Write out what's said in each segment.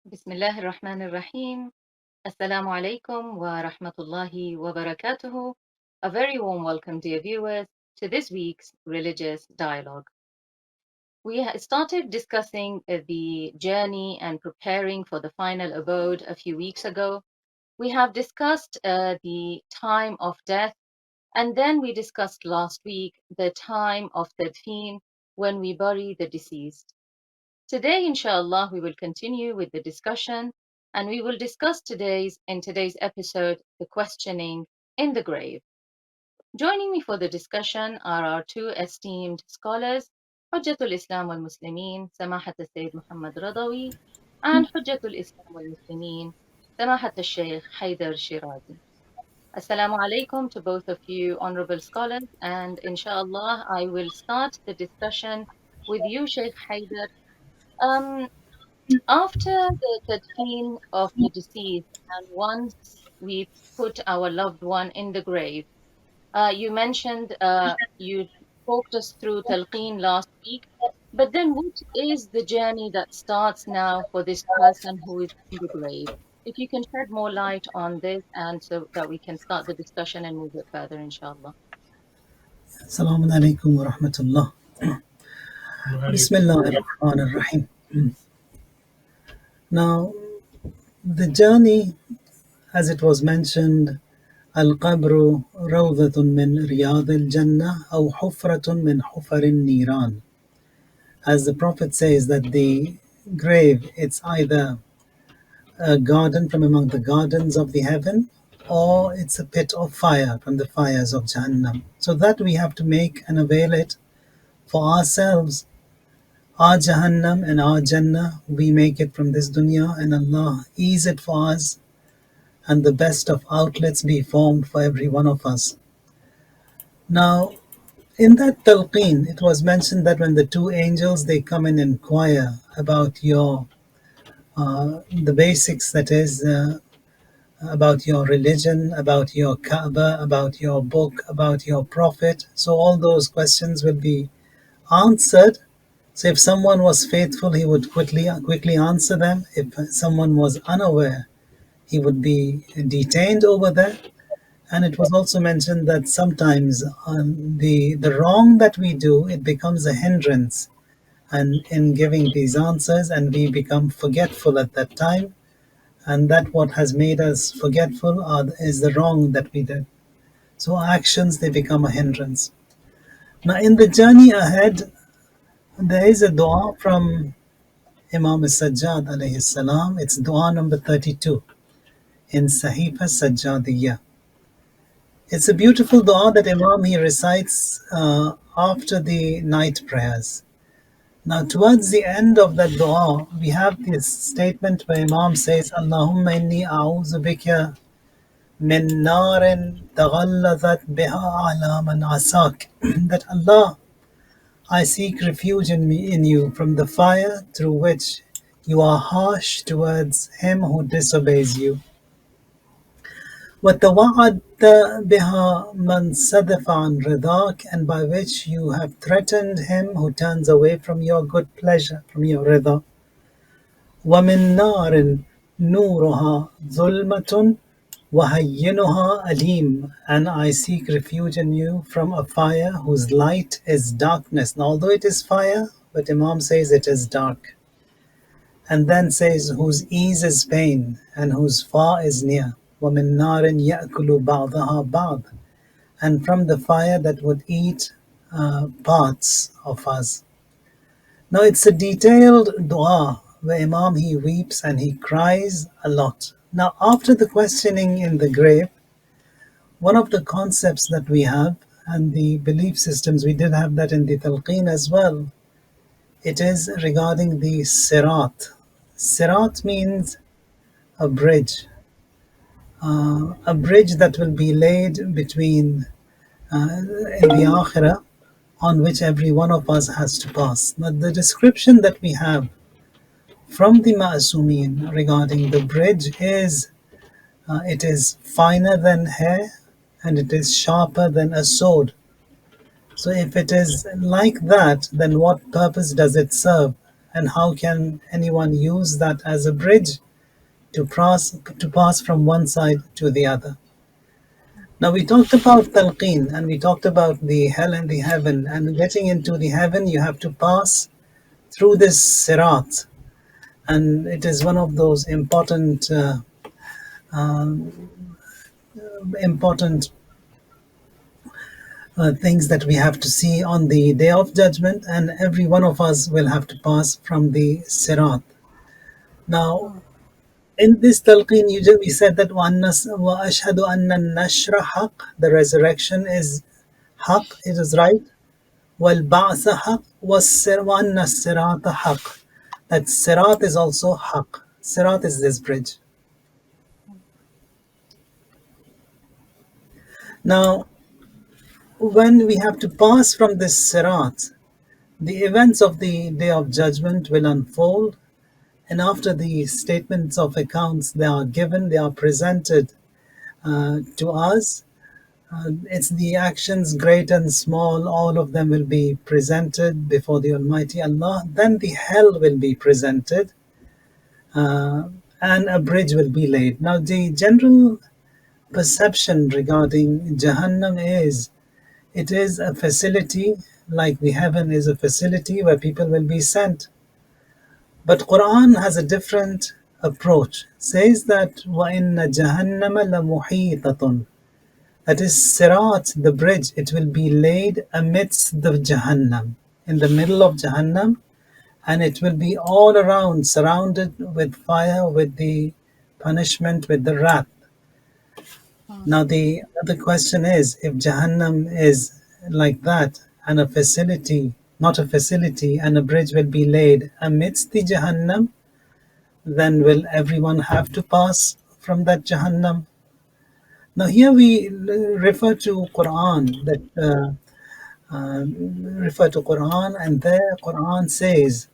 Bismillah ar-Rahman ar-Rahim. Assalamu alaikum wa rahmatullahi wa barakatuhu. A very warm welcome, dear viewers, to this week's Religious Dialogue. We started discussing the journey and preparing for the final abode a few weeks ago. We have discussed the time of death, and then we discussed last week the time of tadfeen, when we bury the deceased. Today, inshallah, we will continue with the discussion and we will discuss in today's episode the questioning in the grave. Joining me for the discussion are our two esteemed scholars, Hujjatul Islam wal Muslimin, Samahat Sayyid Mohammad Razavi, and Hujjatul Islam wal Muslimin, Samahat Shaykh Hayder Shirazi. Assalamu alaikum to both of you, honorable scholars, and inshallah, I will start the discussion with you, Shaykh Hayder. Um, After the tadfeen of the deceased, and once we put our loved one in the grave, you mentioned you talked us through talqeen last week, but then what is the journey that starts now for this person who is in the grave? If you can shed more light on this, and so that we can start the discussion and move it further, inshallah. Assalamu alaikum wa rahmatullah. Bismillah ar-Rahman ar-Rahim. Now, the journey, as it was mentioned, Al-Qabru Rawdatun min Riyad al-Jannah aw Hufratun min Hufar al-Niran. As the Prophet says that the grave, it's either a garden from among the gardens of the heaven, or it's a pit of fire from the fires of Jahannam. So that we have to make and avail it for ourselves. Our Jahannam and our Jannah, we make it from this dunya, and Allah ease it for us, and the best of outlets be formed for every one of us. Now, in that talqeen, it was mentioned that when the two angels they come and inquire about your the basics, that is, about your religion, about your Kaaba, about your book, about your Prophet. So all those questions will be answered. So if someone was faithful, he would quickly answer them. If someone was unaware, he would be detained over there. And it was also mentioned that sometimes the wrong that we do, it becomes a hindrance and in giving these answers, and we become forgetful at that time. And that what has made us forgetful is the wrong that we did. So actions, they become a hindrance. Now in the journey ahead, there is a dua from Imam Sajjad alayhi salam. It's dua number 32 in Sahifa Sajjadiyya. It's a beautiful dua that Imam he recites after the night prayers. Now towards the end of that dua, we have this statement where Imam says, Allahumma inni a'udhu bika min narin taghallazat biha ala man asak. That Allah, I seek refuge in you from the fire through which you are harsh towards him who disobeys you. وَتَوَعَدْتَ بِهَا مَنْ صَدَفَ عَنْ رِضَاكَ, and by which you have threatened him who turns away from your good pleasure, from your rida. وَمِنْ نَارٍ نُورُهَا ظُلْمَةٌ وَهَيِّنُهَا أَلِيمٌ, and I seek refuge in you from a fire whose light is darkness. Now, although it is fire, but Imam says it is dark. And then says, whose ease is pain, and whose far is near. وَمِن نَارٍ يَأْكُلُ بَعْضَهَا بَعْضٍ, and from the fire that would eat parts of us. Now it's a detailed dua where Imam he weeps and he cries a lot. Now after the questioning in the grave, one of the concepts that we have and the belief systems, we did have that in the talqeen as well. It is regarding the sirat. Sirat means a bridge. A bridge that will be laid between in the Akhirah, on which every one of us has to pass. Now, the description that we have from the Ma'asumeen regarding the bridge is it is finer than hair and it is sharper than a sword. So, if it is like that, then what purpose does it serve? and how can anyone use that as a bridge to pass from one side to the other. Now we talked about talqeen and we talked about the hell and the heaven, and getting into the heaven you have to pass through this sirat, and it is one of those important things that we have to see on the day of judgment, and every one of us will have to pass from the sirat. Now, in this talqeen, we said that wa ashhadu anna nashra haq, the resurrection is haq, it is right. Wal ba'sa haq, wa anna sirata haq. That sirat is also haq. Sirat is this bridge. Now, when we have to pass from this sirat, the events of the day of judgment will unfold, and after the statements of accounts they are given, they are presented to us. It's the actions, great and small, all of them will be presented before the Almighty Allah. Then the hell will be presented, and a bridge will be laid. Now, the general perception regarding Jahannam is it is a facility, like the heaven is a facility where people will be sent. But Quran has a different approach. Says that وَإِنَّ جَهَنَّمَ لَمُحِيطَةٌ. That is Sirat, the bridge, it will be laid amidst the Jahannam, in the middle of Jahannam, and it will be all around, surrounded with fire, with the punishment, with the wrath. Now the other question is, if Jahannam is like that, and a facility, not a facility, and a bridge will be laid amidst the Jahannam, then will everyone have to pass from that Jahannam? Now here we refer to Quran, refer to Quran, and there Quran says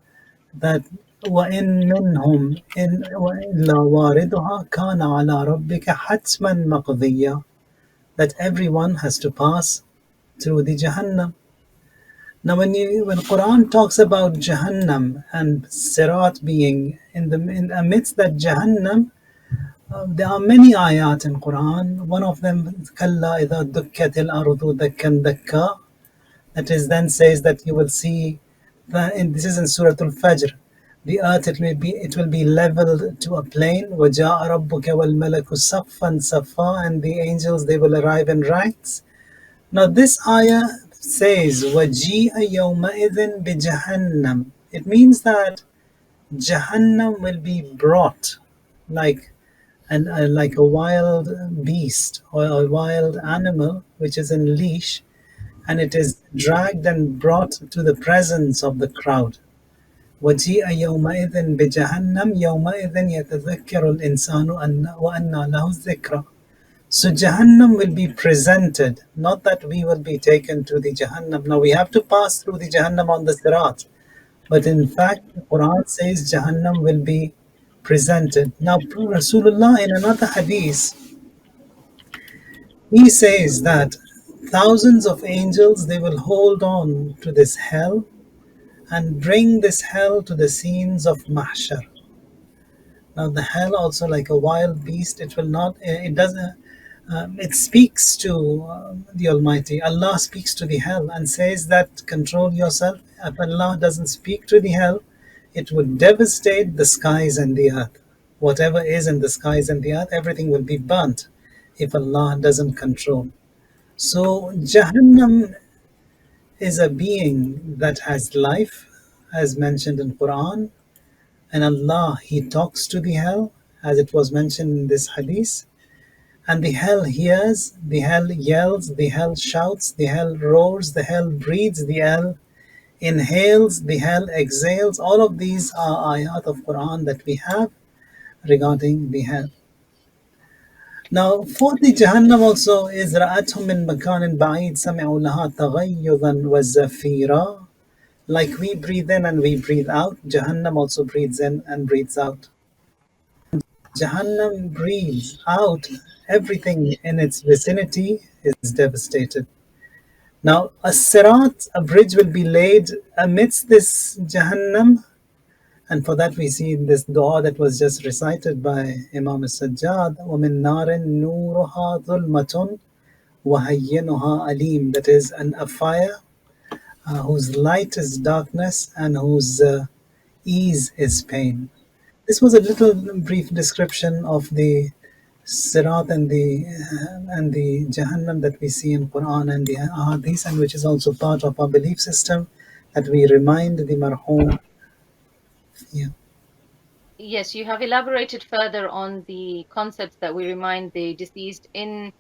that وَإِن مِّنْهُمْ إِلَّا وَارِدُهَا كَانَ عَلَى رَبِّكَ حَتْمًا مَقْضِيًّا. That everyone has to pass through the Jahannam. Now when Quran talks about Jahannam and Sirat being in amidst that Jahannam, there are many ayat in Quran. One of them, كَلَّا إِذَا دُكَّتِ الْأَرْضُ دَكًّا دَكًّا. That is, then says that you will see, this is in Surah Al-Fajr, the earth it will be leveled to a plain. وَجَاءَ رَبُّكَ وَالْمَلَكُ صَفًّا صَفًّا. And the angels, they will arrive in ranks. Now this ayah says وَجِيءَ يَوْمَئِذٍ بِجَهَنَّمْ. It means that Jahannam will be brought like like a wild beast or a wild animal which is in leash, and it is dragged and brought to the presence of the crowd. وَجِيءَ يَوْمَئِذٍ بِجَهَنَّمْ يَوْمَئِذٍ يَتَذَكَّرُ الْإِنسَانُ وَأَنَّى لَهُ الذِّكْرَى. So Jahannam will be presented, not that we will be taken to the Jahannam. Now we have to pass through the Jahannam on the Sirat, but in fact, the Quran says Jahannam will be presented. Now Rasulullah in another hadith, he says that thousands of angels, they will hold on to this hell and bring this hell to the scenes of mahshar. Now the hell also, like a wild beast, it will not, it doesn't, it speaks to the Almighty. Allah speaks to the hell and says that control yourself. If Allah doesn't speak to the hell, it would devastate the skies and the earth. Whatever is in the skies and the earth, everything will be burnt if Allah doesn't control. So Jahannam is a being that has life, as mentioned in Quran, and Allah, He talks to the hell, as it was mentioned in this hadith, and the hell hears, the hell yells, the hell shouts, the hell roars, the hell breathes, the hell inhales, the hell exhales. All of these are ayat of Quran that we have regarding the hell. Now, for the Jahannam also is رَأَتْهُمْ مِنْ مَكَانٍ بَعِيدٍ سَمِعُوا لَهَا تَغَيُّظًا وَزَفِيرًا. Like we breathe in and we breathe out, Jahannam also breathes in and breathes out. Jahannam breathes out, everything in its vicinity is devastated. Now, a sirat, a bridge will be laid amidst this Jahannam, And for that, we see this dua that was just recited by Imam al-Sajjad, وَمِن نَارٍ نُورُهَا ظُلْمَةٌ وَهَيِّنُهَا أَلِيمٌ. That is, a fire whose light is darkness and whose ease is pain. This was a little brief description of the Sirat and the Jahannam that we see in Quran and the Ahadith, and which is also part of our belief system, that we remind the marhum. Yeah. Yes, you have elaborated further on the concepts that we remind the deceased in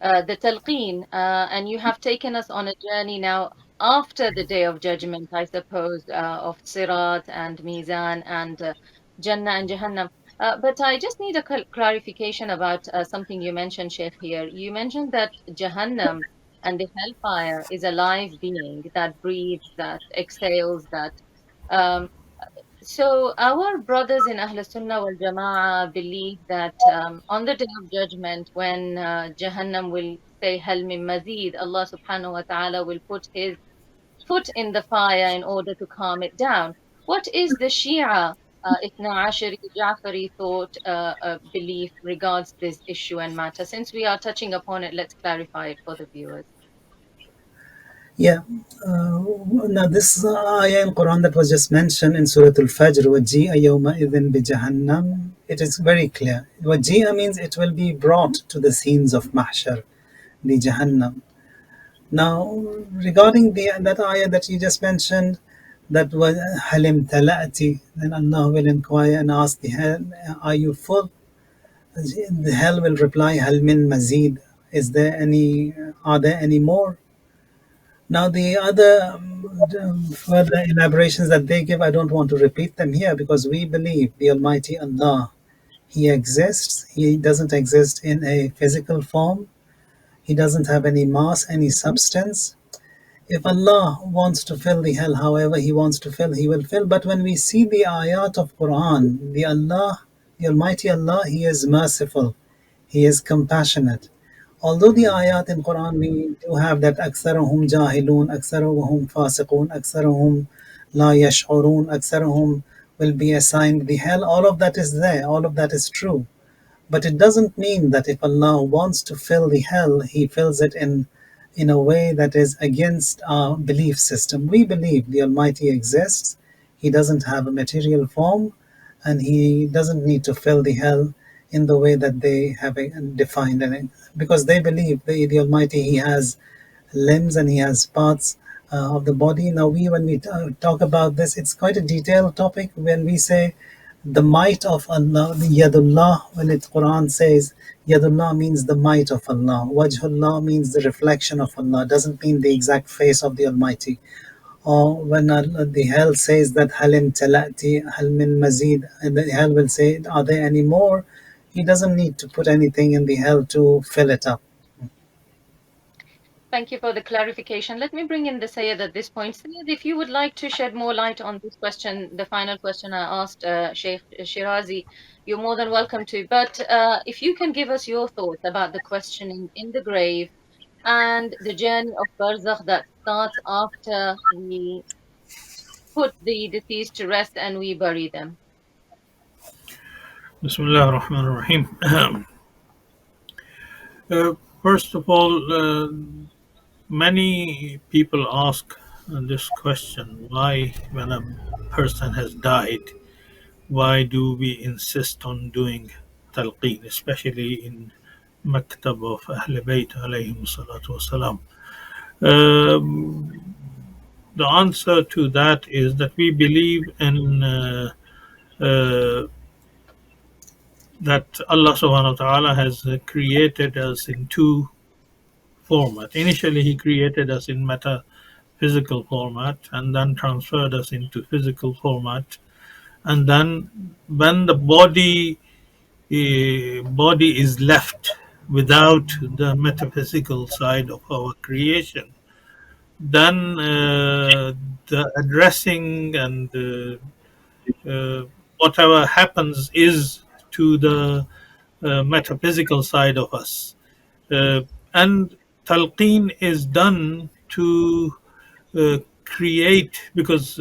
the talqeen, and you have taken us on a journey now after the day of judgment, I suppose, of Sirat and Mizan and Jannah and Jahannam. But I just need a clarification about something you mentioned, Sheikh, here. You mentioned that Jahannam and the hellfire is a live being that breathes, that exhales, that. Um, so our brothers in Ahl Sunnah wal Jama'ah believe that on the day of judgment, when Jahannam will say Hal min mazid, Allah subhanahu wa ta'ala will put his foot in the fire in order to calm it down. What is the Shia Ithna Ashari Ja'fari thought belief regards this issue and matter? Since we are touching upon it, let's clarify it for the viewers. Yeah. Now, this ayah in Quran that was just mentioned in Surah Al-Fajr, وَجِيءَ يَوْمَئِذٍ بِجَهَنَّمَ, it is very clear. وَجِيءَ means it will be brought to the scenes of Mahshar, the Jahannam. Now, regarding that ayah that you just mentioned, that was Halim Talati, then Allah will inquire and ask the hell, are you full? The hell will reply, Hal min mazid, are there any more? Now, the other further elaborations that they give, I don't want to repeat them here because we believe the Almighty Allah, He exists. He doesn't exist in a physical form. He doesn't have any mass, any substance. If Allah wants to fill the hell however He wants to fill, He will fill. But when we see the ayat of Quran, the Almighty Allah, He is merciful. He is compassionate. Although the ayat in Quran we do have that أكثرهم جاهلون أكثرهم فاسقون أكثرهم لا يشعرون أكثرهم will be assigned the hell, all of that is there, all of that is true. But it doesn't mean that if Allah wants to fill the hell, He fills it in a way that is against our belief system. We believe the Almighty exists. He doesn't have a material form, and He doesn't need to fill the hell in the way that they have defined it. Because they believe the Almighty, He has limbs and He has parts of the body. Now, when we talk about this, it's quite a detailed topic. When we say the might of Allah, the Yadullah, when the Quran says Yadullah means the might of Allah, Wajhullah means the reflection of Allah, doesn't mean the exact face of the Almighty. Or when the hell says that Halim Talati, Hal min Mazid, and the hell will say, are there any more? He doesn't need to put anything in the hell to fill it up. Thank you for the clarification. Let me bring in the Syed at this point. Syed, if you would like to shed more light on this question, the final question I asked Shaykh Shirazi, you're more than welcome to. But if you can give us your thoughts about the questioning in the grave and the journey of Barzakh that starts after we put the deceased to rest and we bury them. Bismillah ar-Rahman ar-Rahim. First of all, many people ask this question: why, when a person has died, why do we insist on doing talqeen, especially in maktab of Ahlebait alayhim salatu wasalam? The answer to that is that we believe in uh, that Allah subhanahu wa ta'ala has created us in two format. Initially, He created us in metaphysical format and then transferred us into physical format. And then, when the body is left without the metaphysical side of our creation, then the addressing and whatever happens is to the metaphysical side of us. Uh, and talqeen is done to create, because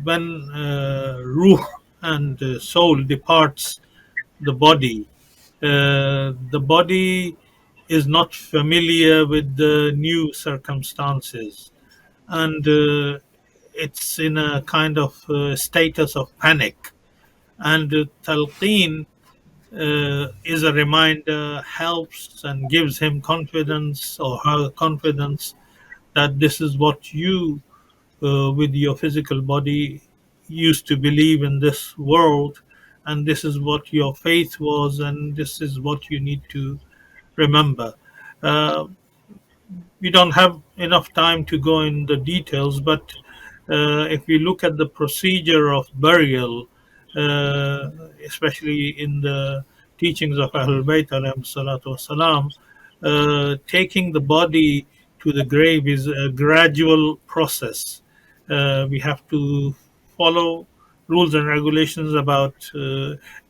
when ruh and soul departs the body, the body is not familiar with the new circumstances, and it's in a kind of status of panic. And talqeen is a reminder, helps and gives him confidence or her confidence that this is what you, with your physical body, used to believe in this world, and this is what your faith was, and this is what you need to remember. Uh, we don't have enough time to go in the details, but if we look at the procedure of burial, especially in the teachings of Ahlebait, taking the body to the grave is a gradual process. We have to follow rules and regulations about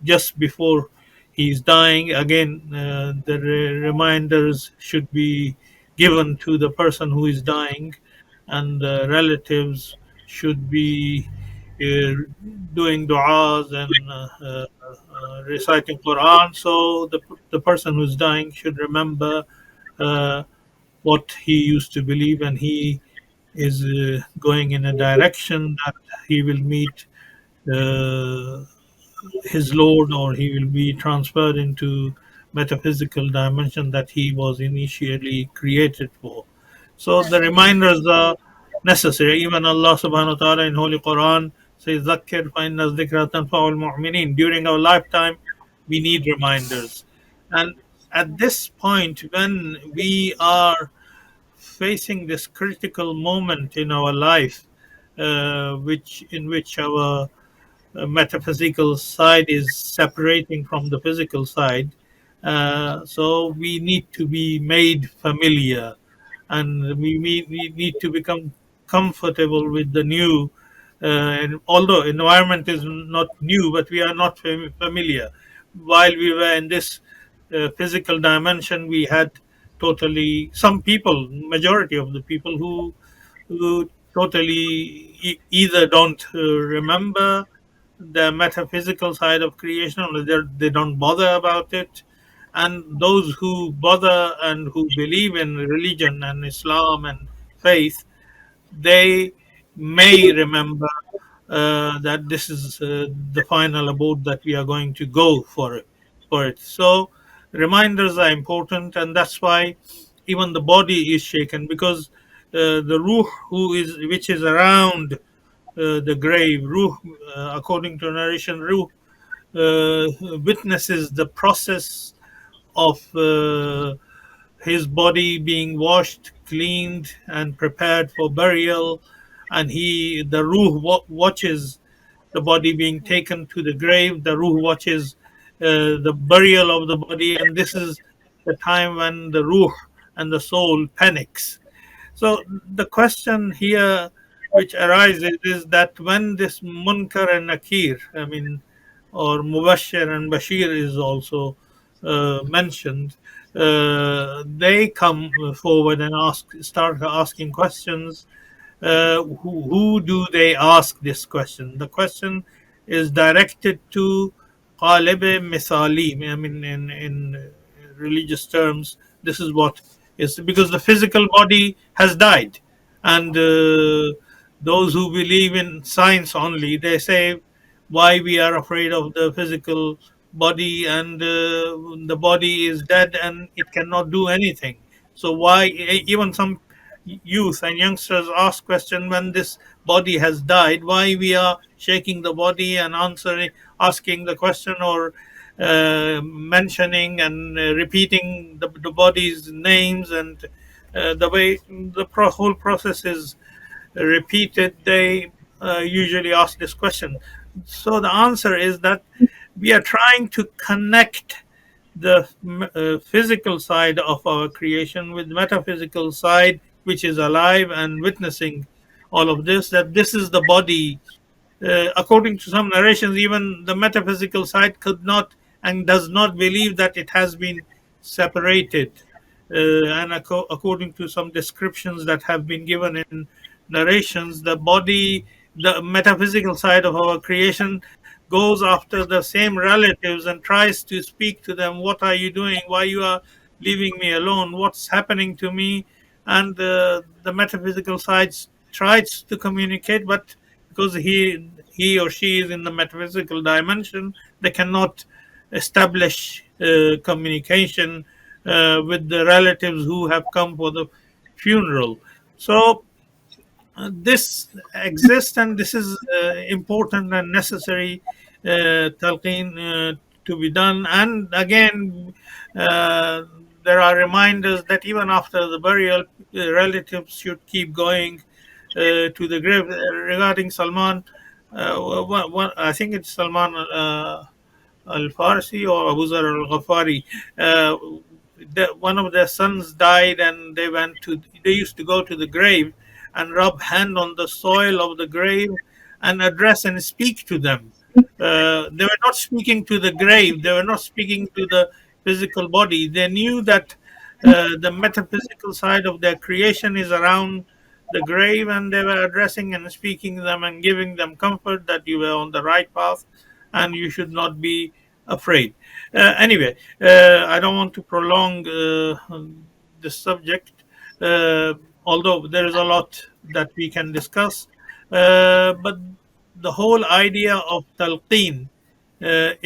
just before he's dying. Again, the reminders should be given to the person who is dying, and the relatives should be uh, doing du'as and reciting Quran. So the person who's dying should remember uh, what he used to believe, and he is going in a direction that he will meet uh, his Lord, or he will be transferred into metaphysical dimension that he was initially created for. So the reminders are necessary. Even Allah subhanahu wa ta'ala in Holy Quran says, Zakir fa inna dhikra tanfa'ul mu'minin. During our lifetime, we need reminders. And at this point, when we are facing this critical moment in our life, which in which our metaphysical side is separating from the physical side. So we need to be made familiar, and we need to become comfortable with the new. And although environment is not new, but we are not familiar. While we were in this physical dimension, we had totally some people, majority of the people who totally either don't remember the metaphysical side of creation, or they don't bother about it. And those who bother and who believe in religion and Islam and faith, they may remember that this is the final abode that we are going to go for it. So reminders are important, and that's why even the body is shaken, because the ruh which is around the grave, ruh, according to narration, ruh witnesses the process of his body being washed, cleaned, and prepared for burial, and the ruh, watches the body being taken to the grave. The ruh watches the burial of the body, and this is the time when the ruh and the soul panics. So the question here which arises is that when this Munkar and Nakir, I mean, or Mubashir and Bashir is also mentioned, they come forward and start asking questions. Who do they ask this question? The question is directed to Qalib Misali. I mean, in religious terms, this is what is, because the physical body has died, and those who believe in science only, they say why we are afraid of the physical body, and the body is dead and it cannot do anything. So why even some youth and youngsters ask question, when this body has died, why we are shaking the body and answering, asking the question, or mentioning and repeating the body's names, and the way the whole process is repeated, they usually ask this question. So the answer is that we are trying to connect the physical side of our creation with metaphysical side, which is alive and witnessing all of this, that this is the body. According to some narrations, even the metaphysical side could not and does not believe that it has been separated. And according to some descriptions that have been given in narrations, the body, the metaphysical side of our creation, goes after the same relatives and tries to speak to them. What are you doing? Why you are leaving me alone? What's happening to me? And the metaphysical side tries to communicate, but because he or she is in the metaphysical dimension, they cannot establish communication with the relatives who have come for the funeral. So this exists, and this is important and necessary talqeen to be done. And again, uh, there are reminders that even after the burial, relatives should keep going to the grave. Regarding Salman, I think it's Salman Al Farsi or Abu Zar Al Ghafari. Uh, One of their sons died, and they used to go to the grave and rub hand on the soil of the grave and address and speak to them. They were not speaking to the grave, they were not speaking to the physical body. They knew that the metaphysical side of their creation is around the grave, and they were addressing and speaking to them and giving them comfort that you were on the right path and you should not be afraid. Anyway, I don't want to prolong this subject, uh, although there is a lot that we can discuss. But the whole idea of talqeen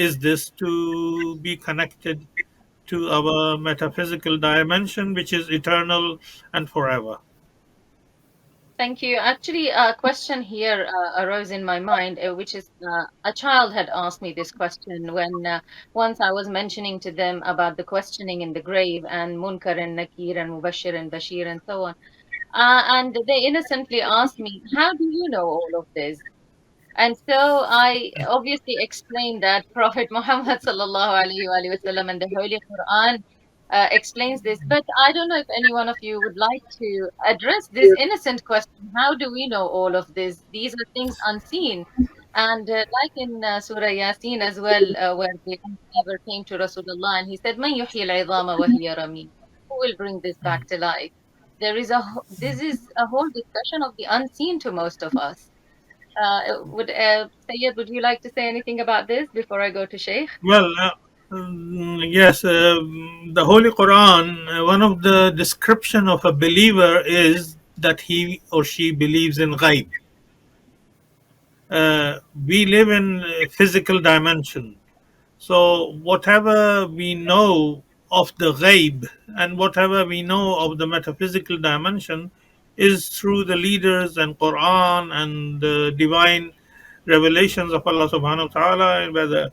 is this, to be connected to our metaphysical dimension, which is eternal and forever. Thank you. Actually, a question here arose in my mind, which is a child had asked me this question when once I was mentioning to them about the questioning in the grave and Munkar and Nakir and Mubashir and Bashir and so on. And they innocently asked me, how do you know all of this? And so I obviously explained that Prophet Muhammad sallallahu alaihi wasallam and the Holy Quran explains this. But I don't know if any one of you would like to address this innocent question. How do we know all of this? These are things unseen. And like in Surah Yasin as well, where the unbeliever came to Rasulullah and he said, Man yuhyi al-idhama wa hiya ramim. Who will bring this back to life? This is a whole discussion of the unseen to most of us. Would Syed, would you like to say anything about this before I go to Sheikh? Well, yes, the Holy Quran, one of the description of a believer is that he or she believes in ghaib. We live in a physical dimension. So whatever we know of the ghaib and whatever we know of the metaphysical dimension is through the leaders and Quran and the divine revelations of Allah subhanahu wa ta'ala, whether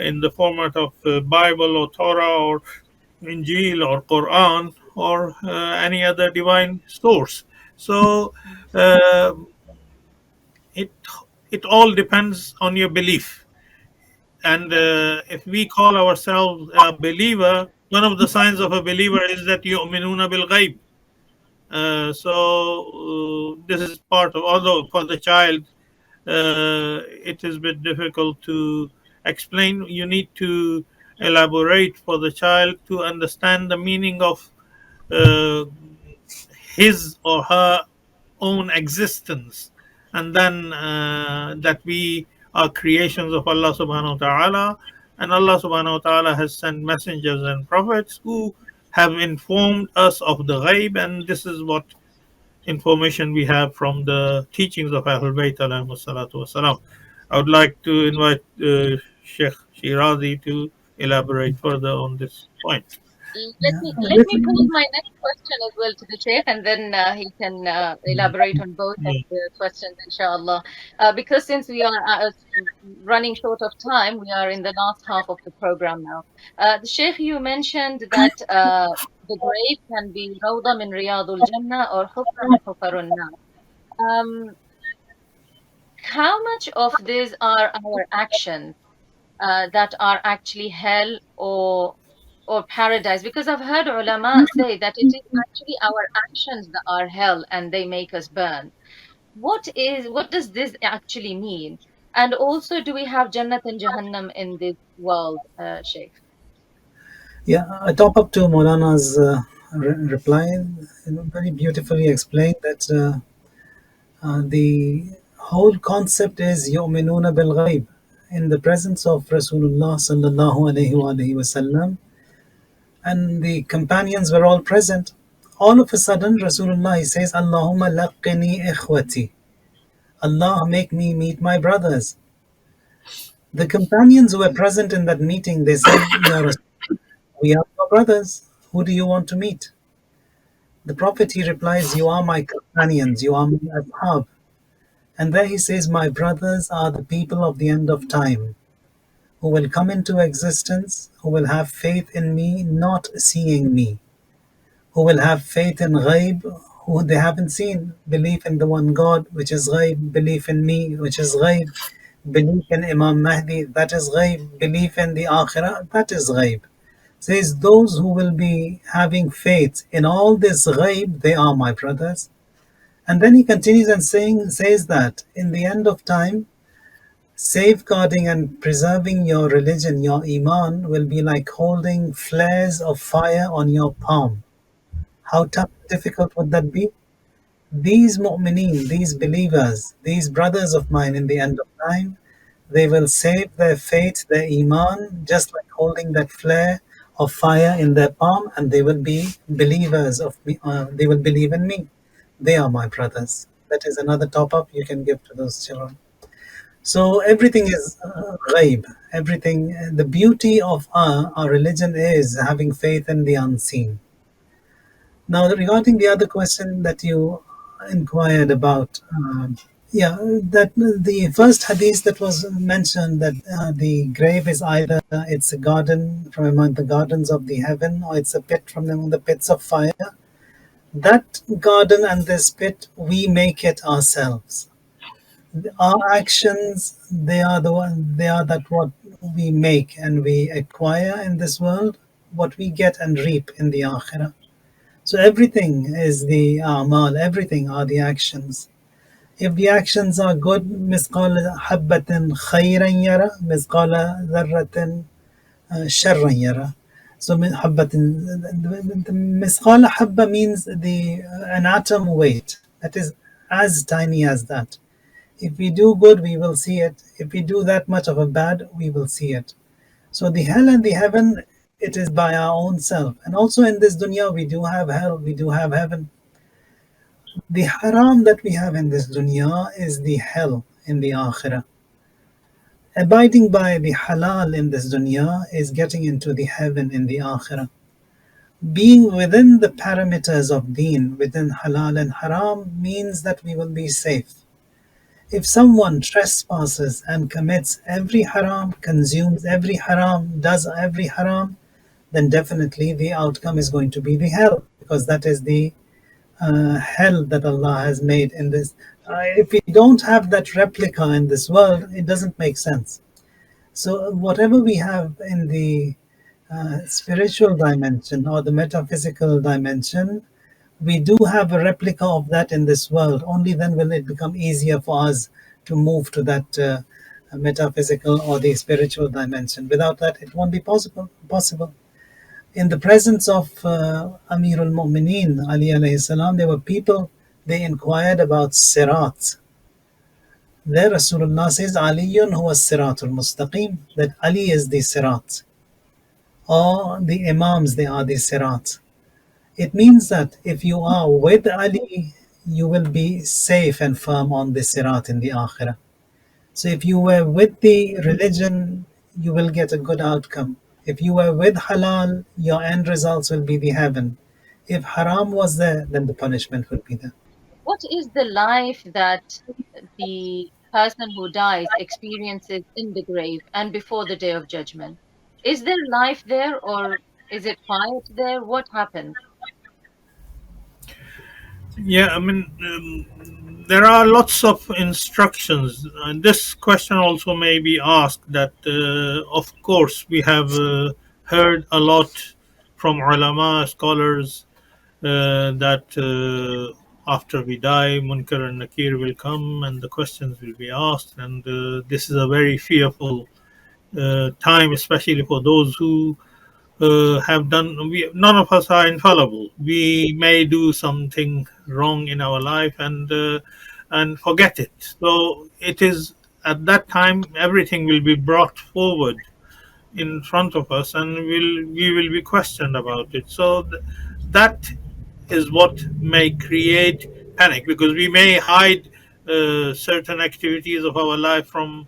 in the format of Bible or Torah or Injil or Quran or any other divine source. So uh, it it all depends on your belief. And if we call ourselves a believer, one of the signs of a believer is that yu'minuna bil ghaib. This is part of, although for the child it is a bit difficult to explain. You need to elaborate for the child to understand the meaning of uh, his or her own existence, and then that we are creations of Allah subhanahu wa ta'ala, and Allah subhanahu wa ta'ala has sent messengers and prophets who have informed us of the ghaib, and this is what information we have from the teachings of Ahlebait alayhi salatu wasalam. I would like to invite Shaykh Shirazi to elaborate further on this point. Yeah, Let me pose my next question as well to the Sheikh, and then he can elaborate on both of Yeah. the questions, inshallah. Because since we are running short of time, we are in the last half of the program now. The Sheikh, you mentioned that the grave can be Rawda min Riyadul Jannah or Hufra min Hufarun Nar. Um, how much of these are our actions that are actually hell or paradise? Because I've heard ulama say that it is actually our actions that are hell and they make us burn. What does this actually mean? And also, do we have Jannat and Jahannam in this world, Sheikh? yeah. I top up to Maulana's reply. Very beautifully explained that the whole concept is yu'minuna bil ghaib. in the presence of Rasulullah sallallahu alaihi wasallam, and the companions were all present. All of a sudden, Rasulullah, he says, Allahumma laqini ikhwati. Allah, make me meet my brothers. The companions who were present in that meeting, they said, Ya Rasul, we are your brothers. Who do you want to meet? The Prophet, he replies, you are my companions, you are my ashab. And there he says, my brothers are the people of the end of time, who will come into existence, who will have faith in me, not seeing me, who will have faith in ghaib, who they haven't seen, belief in the one God, which is ghaib, belief in me, which is ghaib, belief in Imam Mahdi, that is ghaib, belief in the Akhirah, that is ghaib. Says those who will be having faith in all this ghaib, they are my brothers. And then he continues and says that in the end of time, safeguarding and preserving your religion, your iman, will be like holding flares of fire on your palm. How tough, difficult would that be? These mu'mineen, these believers, these brothers of mine in the end of time, they will save their faith, their iman, just like holding that flare of fire in their palm, and they will be believers of me. They will believe in me. They are my brothers. That is another top up you can give to those children. So everything is ghaib. Everything. The beauty of our religion is having faith in the unseen. Now, regarding the other question that you inquired about, yeah, that the first hadith that was mentioned, that the grave is either it's a garden from among the gardens of the heaven, or it's a pit from among the pits of fire. That garden and this pit, we make it ourselves. Our actions, they are the one, they are that what we make and we acquire in this world, what we get and reap in the akhirah. So everything is the amal, everything are the actions. If the actions are good, مثقال حبة خيرا يرى مثقال ذرة شرا يرى. So حبة, مثقال حبة means an atom weight. That is as tiny as that. If we do good, we will see it. If we do that much of a bad, we will see it. So the hell and the heaven, it is by our own self. And also in this dunya, we do have hell, we do have heaven. The haram that we have in this dunya is the hell in the akhirah. Abiding by the halal in this dunya is getting into the heaven in the akhirah. Being within the parameters of deen, within halal and haram, means that we will be safe. If someone trespasses and commits every haram, consumes every haram, does every haram, then definitely the outcome is going to be the hell, because that is the hell that Allah has made in this. If we don't have that replica in this world, it doesn't make sense. So whatever we have in the spiritual dimension or the metaphysical dimension, we do have a replica of that in this world. Only then will it become easier for us to move to that metaphysical or the spiritual dimension. Without that, it won't be possible. In the presence of Amirul Mu'mineen, Ali alayhi salam, there were people, they inquired about Sirat. There Rasulullah says, Aliyun huwa Siratul Mustaqim, that Ali is the Sirat. Or the Imams, they are the Sirat. It means that if you are with Ali, you will be safe and firm on the Sirat in the Akhirah. So if you were with the religion, you will get a good outcome. If you were with halal, your end results will be the heaven. If haram was there, then the punishment will be there. What is the life that the person who dies experiences in the grave and before the day of judgment? Is there life there, or is it quiet there? What happens? Yeah, I mean, there are lots of instructions. And this question also may be asked that, of course, we have heard a lot from ulama, scholars, that after we die, Munkar and Nakir will come and the questions will be asked. And this is a very fearful time, especially for those who have done. None of us are infallible. We may do something wrong in our life and forget it. So it is at that time everything will be brought forward in front of us, and we will be questioned about it. So that is what may create panic, because we may hide certain activities of our life from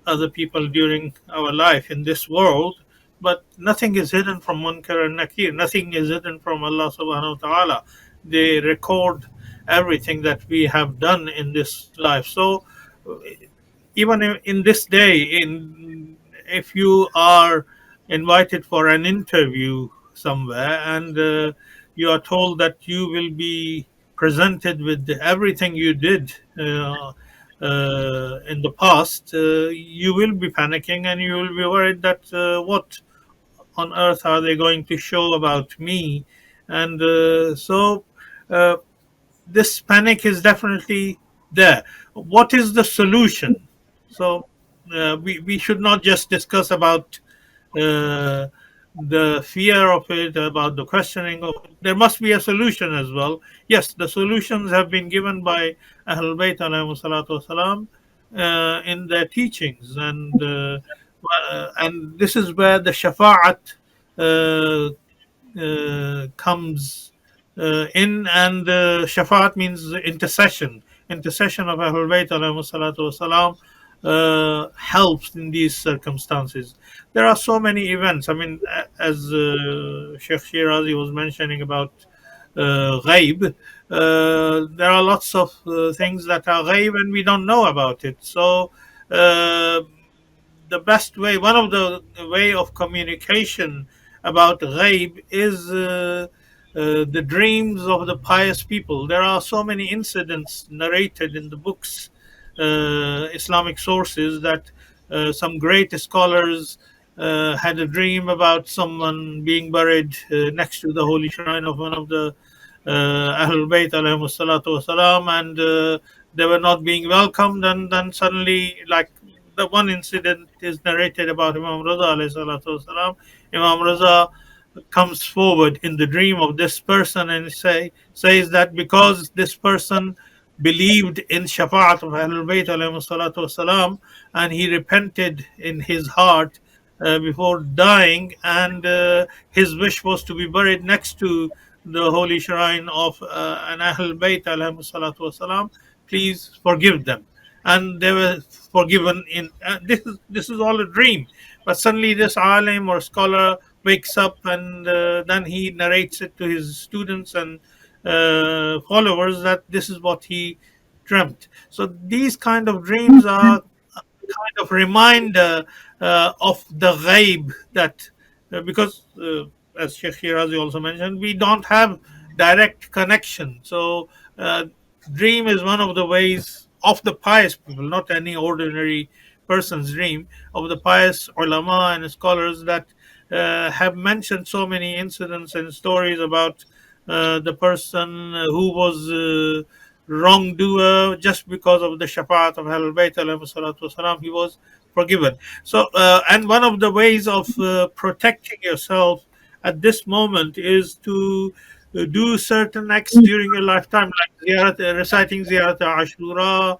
other people during our life in this world, but nothing is hidden from Munkar and Nakir. Nothing is hidden from Allah subhanahu wa ta'ala. They record everything that we have done in this life. So even in this day, in if you are invited for an interview somewhere, and you are told that you will be presented with everything you did in the past, you will be panicking, and you will be worried that what on earth are they going to show about me. And uh, this panic is definitely there. What is the solution? So we should not just discuss about uh, the fear of it, about the questioning of it. There must be a solution as well. Yes, the solutions have been given by Ahlebait alayhi salatu wasalam in their teachings, and this is where the shafa'at uh, comes in, and shafaat means intercession. Intercession of Ahlul Bayt alayhi salatu wasalam helps in these circumstances. There are so many events. I mean, as Sheikh Shirazi was mentioning about ghaib, there are lots of things that are ghaib and we don't know about it. So uh, the best way, one of the way of communication about ghaib is the dreams of the pious people. There are so many incidents narrated in the books, Islamic sources, that some great scholars had a dream about someone being buried next to the holy shrine of one of the Ahlul Bayt alayhi salatu wasalam, and they were not being welcomed, and then suddenly, like the one incident is narrated about Imam Raza alayhi salatu wasalam. Imam Raza comes forward in the dream of this person and says that because this person believed in Shafa'at of Ahlul Bayt alayhi salatu wasalam, and he repented in his heart before dying, and his wish was to be buried next to the holy shrine of an Ahlul Bayt alayhi salatu wasalam. Please forgive them. And they were forgiven. In this is all a dream, but suddenly this alim or scholar wakes up, and then he narrates it to his students and followers that this is what he dreamt. So these kind of dreams are kind of reminder of the ghaib, that because as Sheikh Shirazi also mentioned, we don't have direct connection. So dream is one of the ways of the pious people, not any ordinary person's dream, of the pious ulama and scholars that have mentioned so many incidents and stories about the person who was wrongdoer. Just because of the shafaat of Ahlul Bayt alayhi salatu wasalam, he was forgiven. So and one of the ways of protecting yourself at this moment is to do certain acts during your lifetime, like reciting ziyarat ashura,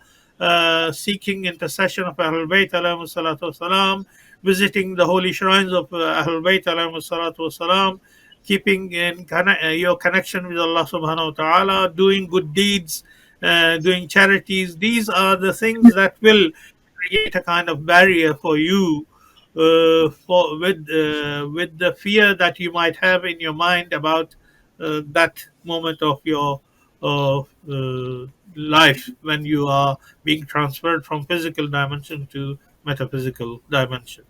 seeking intercession of Ahlul Bayt alayhi salatu wasalam, visiting the holy shrines of Ahlul Bayt alayhi salatu wasalam, keeping in your connection with Allah subhanahu wa ta'ala, doing good deeds, doing charities. These are the things that will create a kind of barrier for you, with the fear that you might have in your mind about that moment of your life when you are being transferred from physical dimension to metaphysical dimension.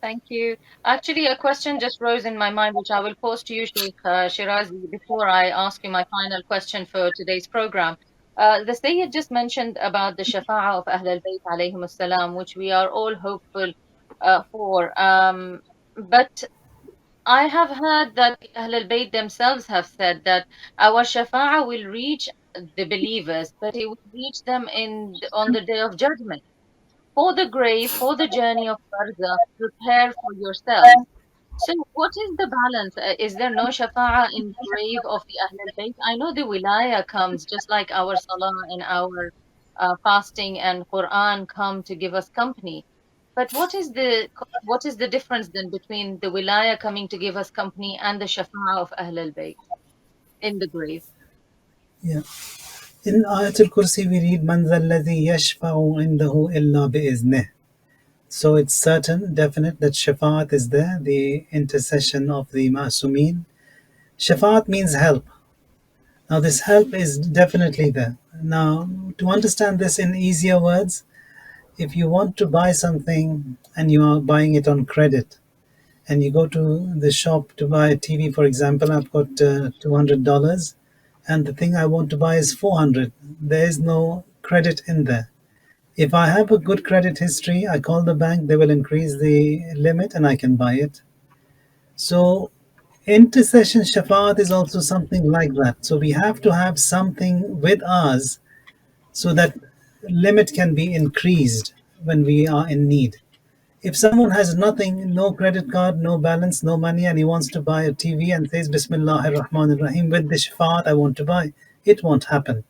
Thank you. Actually, a question just rose in my mind, which I will pose to you, Sheikh Shirazi, before I ask you my final question for today's program. The Sayyid just mentioned about the Shafa'ah of Ahl al-Bayt alayhim salam, which we are all hopeful for. But I have heard that the Ahl al-Bayt themselves have said that our Shafa'ah will reach the believers, but it will reach them on the day of judgment. For the grave, for the journey of Barzakh, prepare for yourselves. So, what is the balance? Is there no shafa'ah in the grave of the Ahlul Bayt? I know the wilaya comes just like our salah and our fasting and Quran come to give us company. But what is the difference then between the wilaya coming to give us company and the shafa'a of Ahlul Bayt in the grave? Yeah. In Ayatul Kursi, we read, Man zalladhi yashfa'u indahu illa bi'iznih. So it's certain, definite that shafaat is there, the intercession of the Ma'sumin. Shafaat means help. Now, this help is definitely there. Now, to understand this in easier words, if you want to buy something and you are buying it on credit, and you go to the shop to buy a TV, for example, I've got $200, and the thing I want to buy is 400. There is no credit in there. If I have a good credit history, I call the bank, they will increase the limit and I can buy it. So intercession shafaat is also something like that. So we have to have something with us so that limit can be increased when we are in need. If someone has nothing, no credit card, no balance, no money, and he wants to buy a TV and says Bismillahir Rahmanir Rahim with the shafaat I want to buy, it won't happen.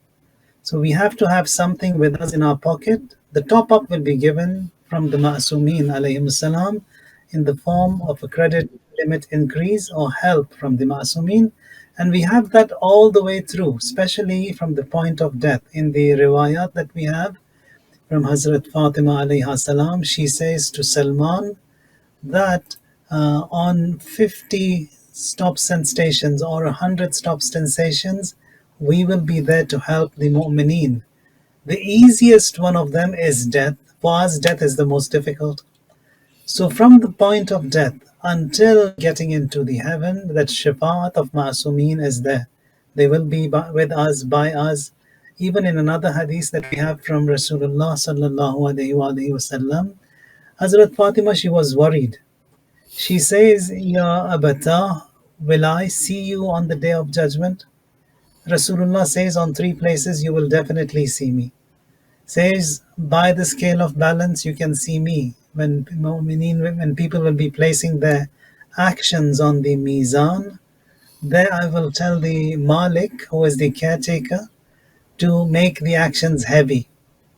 So we have to have something with us in our pocket. The top up will be given from the Ma'sumin alayhim salam in the form of a credit limit increase or help from the Ma'sumin. And we have that all the way through, especially from the point of death. In the riwayat that we have from Hazrat Fatima alayha salam, she says to Salman that on 50 stops and stations or 100 stops and stations, we will be there to help the mu'mineen. The easiest one of them is death. For us, death is the most difficult. So from the point of death until getting into the heaven, that shafaat of Ma'sumin is there. They will be with us, by us. Even in another hadith that we have from Rasulullah sallallahu alaihi wasallam, Hazrat Fatima, she was worried. She says, Ya Abata, will I see you on the day of judgment? Rasulullah says, on three places you will definitely see me. Says, by the scale of balance you can see me. When people will be placing their actions on the mizan, there I will tell the Malik, who is the caretaker, to make the actions heavy.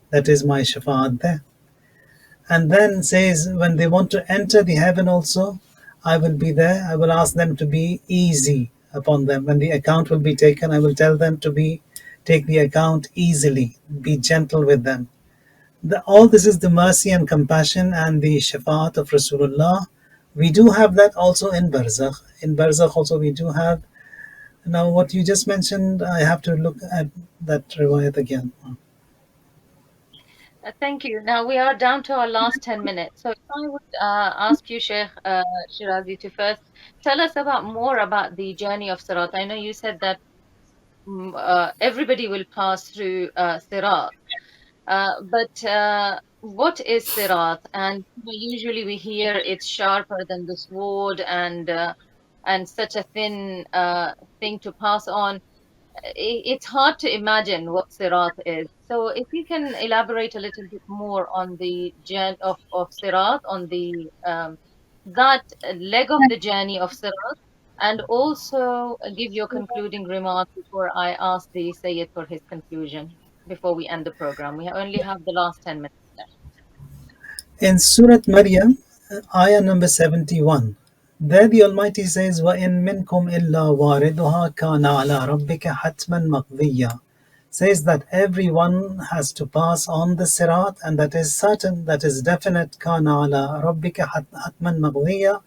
That is my shafaat there. And then says, when they want to enter the heaven also, I will be there. I will ask them to be easy upon them. When the account will be taken, I will tell them to take the account easily, be gentle with them. All this is the mercy and compassion and the shafaat of Rasulullah. We do have that also in Barzakh. In Barzakh also we do have. Now what you just mentioned, I have to look at that riwayat again. Thank you. Now we are down to our last 10 minutes. So if I would ask you, Sheikh Shirazi, to first tell us more about the journey of Sirat. I know you said that everybody will pass through Sirat. But what is Sirat? And usually we hear it's sharper than the sword and such a thin thing to pass on. It's hard to imagine what Sirat is. So if you can elaborate a little bit more on the journey of Sirat, on the that leg of the journey of Sirat, and also give your concluding remarks before I ask the Sayyid for his conclusion before we end the program. We only have the last 10 minutes left. In Surat Maryam, ayah number 71, there the Almighty says, وَإِن مِّنكُمْ إِلَّا وَارِدُهَا كَانَ عَلَىٰ رَبِّكَ حَتْمًا مَقْضِيًّا, says that everyone has to pass on the sirat, and that is certain, that is definite. كَانَ عَلَىٰ رَبِّكَ حَتْمًا مَقْضِيًّا,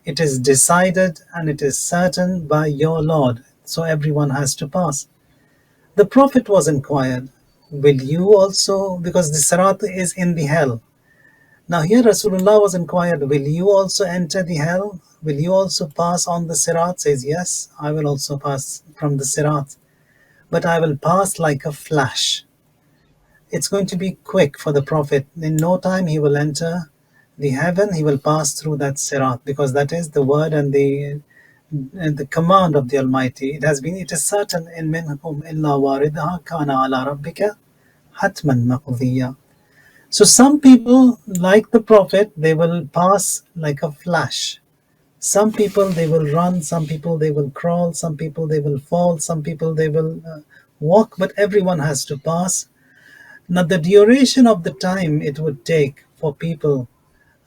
it is decided and it is certain by your Lord. So everyone has to pass. The Prophet was inquired, will you also, because the sirat is in the hell. Now here Rasulullah was inquired, will you also enter the hell? Will you also pass on the sirat? Says, yes, I will also pass from the sirat. But I will pass like a flash. It's going to be quick for the Prophet. In no time he will enter the heaven, he will pass through that sirat, because that is the word and the command of the Almighty. It is certain, in minhum illa waridaha kana ala rabbika hatman maqdiya. So some people, like the Prophet, they will pass like a flash. Some people they will run, some people they will crawl, some people they will fall, some people they will walk, but everyone has to pass. Now, the duration of the time it would take for people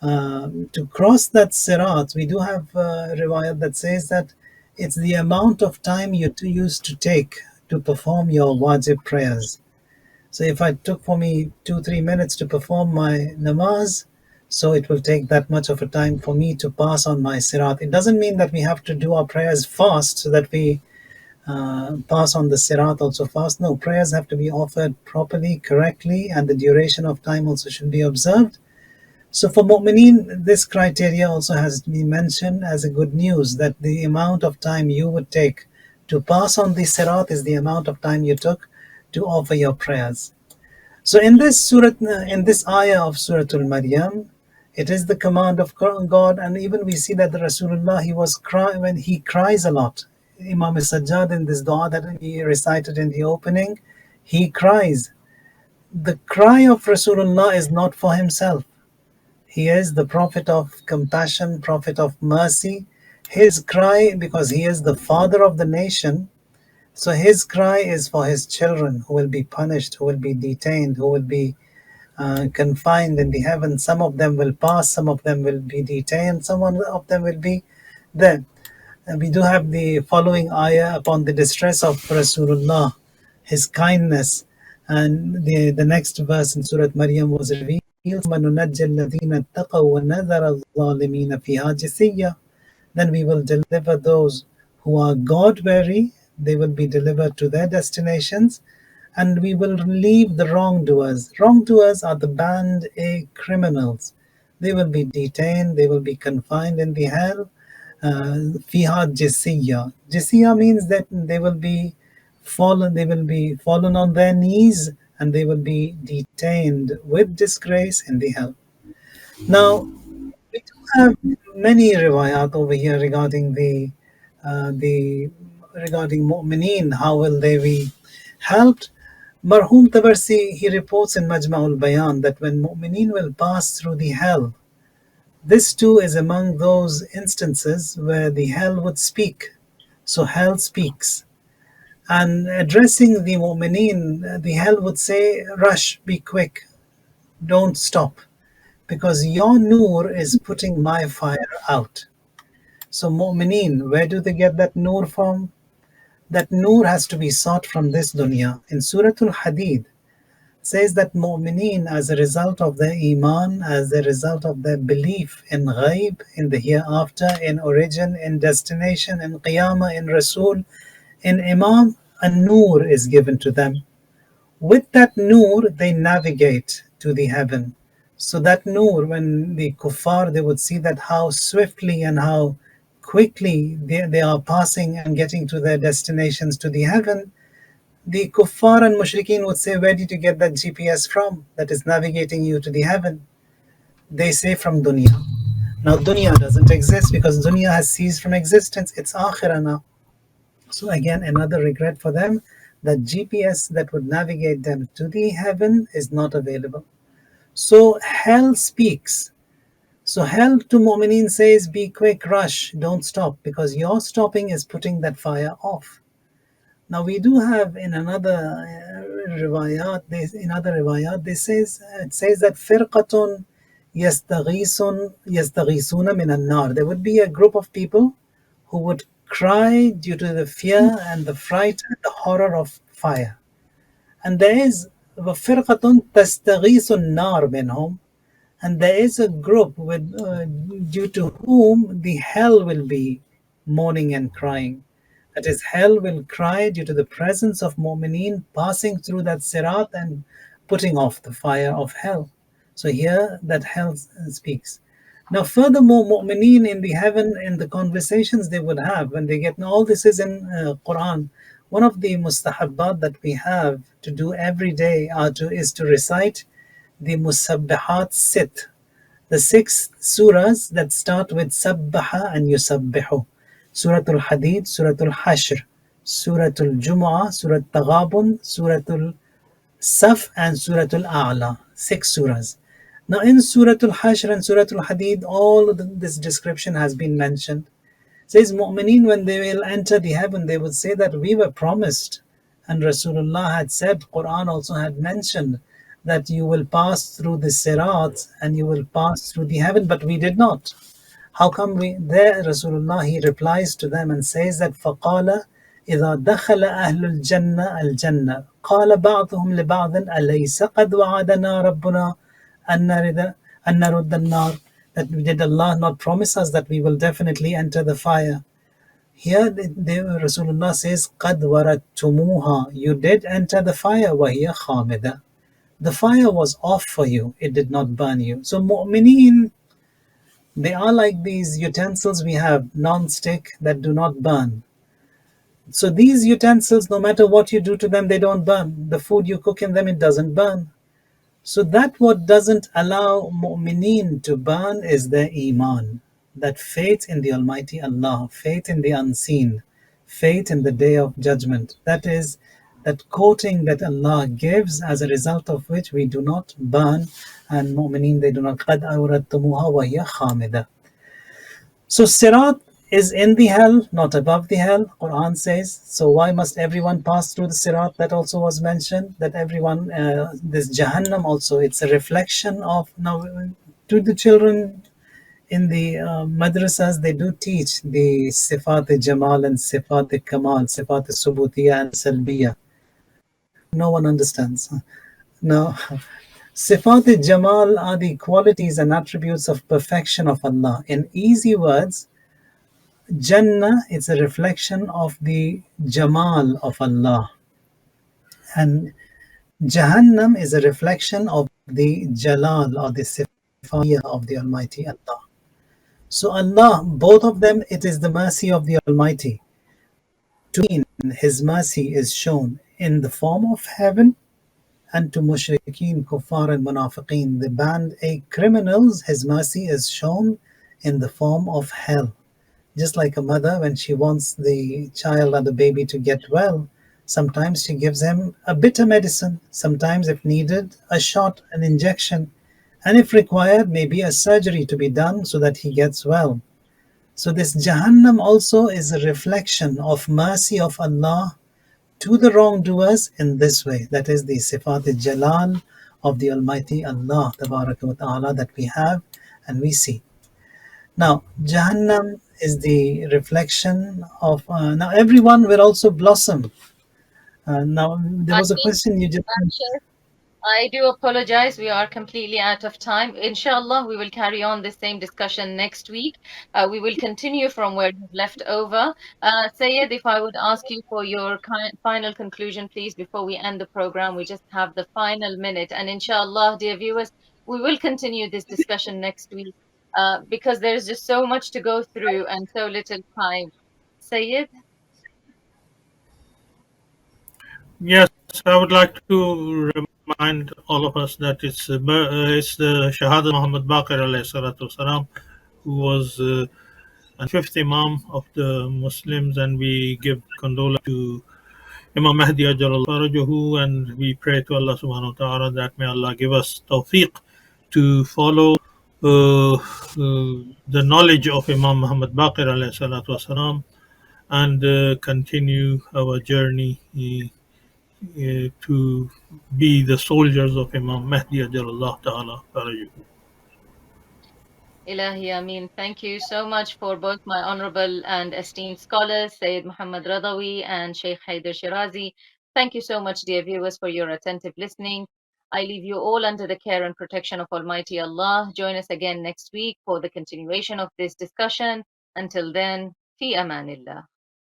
to cross that sirat, we do have a riwayat that says that it's the amount of time you used to take to perform your wajib prayers. So if I took for me 2-3 minutes to perform my namaz, so it will take that much of a time for me to pass on my sirat. It doesn't mean that we have to do our prayers fast so that we pass on the sirat also fast. No, prayers have to be offered properly, correctly, and the duration of time also should be observed. So for mu'mineen, this criteria also has to be mentioned as a good news, that the amount of time you would take to pass on the sirat is the amount of time you took to offer your prayers. So in this surah, in this ayah of Surah Al-Maryam, it is the command of God, and even we see that the Rasulullah, he was when he cries a lot. Imam Sajjad, in this dua that he recited in the opening, he cries. The cry of Rasulullah is not for himself. He is the prophet of compassion, prophet of mercy. His cry, because he is the father of the nation, so his cry is for his children who will be punished, who will be detained, who will be confined in the heavens. Some of them will pass, some of them will be detained, some of them will be there. And we do have the following ayah upon the distress of Rasulullah, his kindness. And the next verse in Surah Maryam was revealed, then we will deliver those who are God weary, they will be delivered to their destinations, and we will leave the wrongdoers. Wrongdoers are the band A criminals. They will be detained, they will be confined in the hell. Fiha jisiya. Jisiya means that they will be fallen on their knees, and they will be detained with disgrace in the hell. Now, we do have many riwayat over here regarding the regarding mu'mineen. How will they be helped? Marhum Tabarsi, he reports in Majma'ul Bayan that when mu'mineen will pass through the hell, this too is among those instances where the hell would speak. So hell speaks. And addressing the mu'mineen, the hell would say, rush, be quick, don't stop, because your nur is putting my fire out. So mu'mineen, where do they get that nur from? That nur has to be sought from this dunya. In Surah Al-Hadid, says that mu'mineen, as a result of their iman, as a result of their belief in ghaib, in the hereafter, in origin, in destination, in qiyamah, in rasul, in imam, a nur is given to them. With that nur, they navigate to the heaven. So that nur, when the kuffar, they would see that how swiftly and how quickly they are passing and getting to their destinations to the heaven, the kuffar and mushrikeen would say, where did you get that GPS from that is navigating you to the heaven? They say, from dunya. Now dunya doesn't exist because dunya has ceased from existence. It's akhirah now. So again, another regret for them, that GPS that would navigate them to the heaven is not available. So hell speaks. So hell to mu'mineen says, be quick, rush, don't stop, because your stopping is putting that fire off. Now we do have in another riwayat, it says that firqatun yastaghisuna min an-nar. There would be a group of people who would cry due to the fear and the fright and the horror of fire. And there is firqatun tastaghisun nar minhum, and there is a group due to whom the hell will be mourning and crying. That is, hell will cry due to the presence of mu'mineen passing through that sirat and putting off the fire of hell. So here that hell speaks. Now furthermore, mu'mineen in the heaven, in the conversations they would have when they get, all this is in Quran. One of the mustahabbat that we have to do every day is to recite the musabbihat sit, the 6 surahs that start with sabbaha and yusabbihu. Surah Al-Hadid, Surah Al-Hashr, Surah Al-Jumu'ah, Surah Al-Taghabun, Surah Al-Saf, and Surah Al-A'la. 6 surahs. Now in Surah Al-Hashr and Surah Al-Hadid, all this description has been mentioned. It says mu'mineen, when they will enter the heaven, they would say that we were promised, and Rasulullah had said, Quran also had mentioned, that you will pass through the Sirat and you will pass through the heaven, but we did not. How come we? There, Rasulullah, he replies to them and says that فَقَالَ إِذَا دَخَلَ أَهْلُ الْجَنَّةِ الْجَنَّةِ قَالَ بَعْضُهُمْ لِبَعْضٍ أَلَيْسَ قَدْ وَعَدَنَا رَبُّنَا أَن نَرُدَّ النَّارِ. That did Allah not promise us that we will definitely enter the fire? Here, Rasulullah says, قَدْ وَرَدْتُمُوهَا. You did enter the fire, وَهِيَ خَامِدَةٌ. The fire was off for you, it did not burn you. So, mu'mineen, they are like these utensils we have, non-stick, that do not burn. So these utensils, no matter what you do to them, they don't burn. The food you cook in them, it doesn't burn. So that what doesn't allow mu'mineen to burn is their iman. That faith in the Almighty Allah, faith in the unseen, faith in the Day of Judgment. That is that coating that Allah gives, as a result of which we do not burn, and mu'mineen, they do not. قَدْ أَوْرَدْتُمُوهَا وَهِيَ خَامِدَةٌ. So Sirat is in the hell, not above the hell, Quran says. So why must everyone pass through the Sirat? That also was mentioned, that everyone, this Jahannam also, it's a reflection of, now to the children in the madrasas, they do teach the Sifat Jamal and Sifat Kamal, Sifat Subutiya and Salbiya. No one understands. No. Sifat Jamal are the qualities and attributes of perfection of Allah. In easy words, Jannah is a reflection of the Jamal of Allah, and Jahannam is a reflection of the Jalal or the Sifat of the Almighty Allah. So Allah, both of them, it is the mercy of the Almighty. To me, His mercy is shown in the form of heaven, and to mushrikeen, kuffar and munafiqeen, the banned a criminals, His mercy is shown in the form of hell. Just like a mother, when she wants the child or the baby to get well, sometimes she gives him a bitter medicine, sometimes, if needed, a shot, an injection, and if required, maybe a surgery to be done so that he gets well. So this Jahannam also is a reflection of mercy of Allah to the wrongdoers in this way. That is the Sifat al-Jalal of the Almighty Allah, Tabaraka wa Ta'ala, that we have and we see. Now, Jahannam is the reflection of. Now, everyone will also blossom. Now, there I was a mean, question you just. Sheikh, I do apologize. We are completely out of time. Inshallah, we will carry on this same discussion next week. We will continue from where we've left over. Syed, if I would ask you for your final conclusion, please, before we end the program. We just have the final minute. And inshallah, dear viewers, we will continue this discussion next week because there's just so much to go through and so little time. Syed? Yes, I would like to remind all of us that it's the Shahada Muhammad Baqir alayhi salatu wasalam, who was and fifth Imam of the Muslims, and we give condolence to Imam Mahdi Ajalallah Farajahu, and we pray to Allah subhanahu wa ta'ala that may Allah give us tawfiq to follow the knowledge of Imam Muhammad Baqir alayhi salatu wasalam, and continue our journey to be the soldiers of Imam Mahdi Ajalallah ta'ala Farajahu. Ilahi Amin. Thank you so much for both my honorable and esteemed scholars, Sayyid Mohammad Razavi and Shaykh Hayder Shirazi. Thank you so much, dear viewers, for your attentive listening. I leave you all under the care and protection of Almighty Allah. Join us again next week for the continuation of this discussion. Until then, fi amanillah.